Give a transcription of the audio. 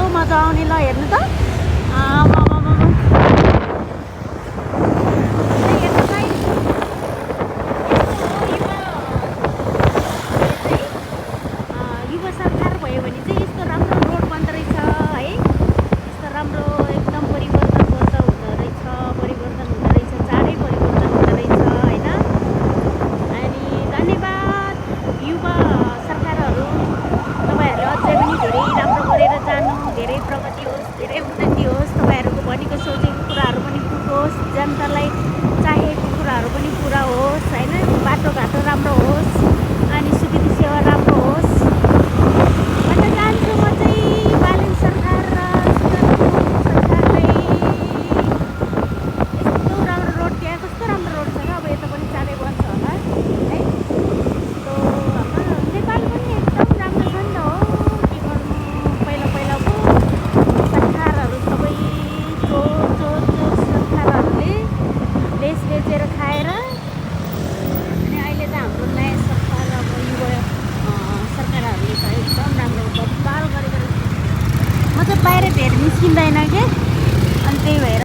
कस्तो मजा आउने ल हेर्नु त आमामामा युवा सरकार भयो भने चाहिँ यस्तो राम्रो रोड बन्दो रहेछ है यस्तो राम्रो एकदम परिवर्तन गर्दा हुँदो रहेछ परिवर्तन हुँदो रहेछ चाँडै परिवर्तन हुँदो रहेछ होइन अनि धन्यवाद युवा सरकारहरू तपाईँहरूले अझै पनि धेरै राम्रो गरेर जानु धेरै प्रगति होस् धेरै उन्नति होस् तपाईँहरूको भनेको सोचेको कुराहरू पनि पुगोस् जनतालाई चाहेको कुराहरू पनि पुरा होस् होइन बाटोघाटो राम्रो होस् अनि सुविधा सेवा राम्रो होस् भन्न चाहन्छु म चाहिँ बालन सरकार र सरकारलाई यस्तो राम्रो रोड त्यहाँ कस्तो राम्रो रोड छ र अब यता पनि चाँडै बन्छ होला है यस्तो हाम्रो नेपाल पनि एकदम राम्रो छ नि त हो के गर्नु पहिला पहिलाको सरकारहरू सबै चोर सरकारहरूले देश बेचेर खाएर अनि अहिले त हाम्रो नयाँ सरकार अब युवा सरकारहरूले त एकदम राम्रो बब्बाल गरेको रहेछ म चाहिँ बाहिर भेट निस्किँदैन के अनि त्यही भएर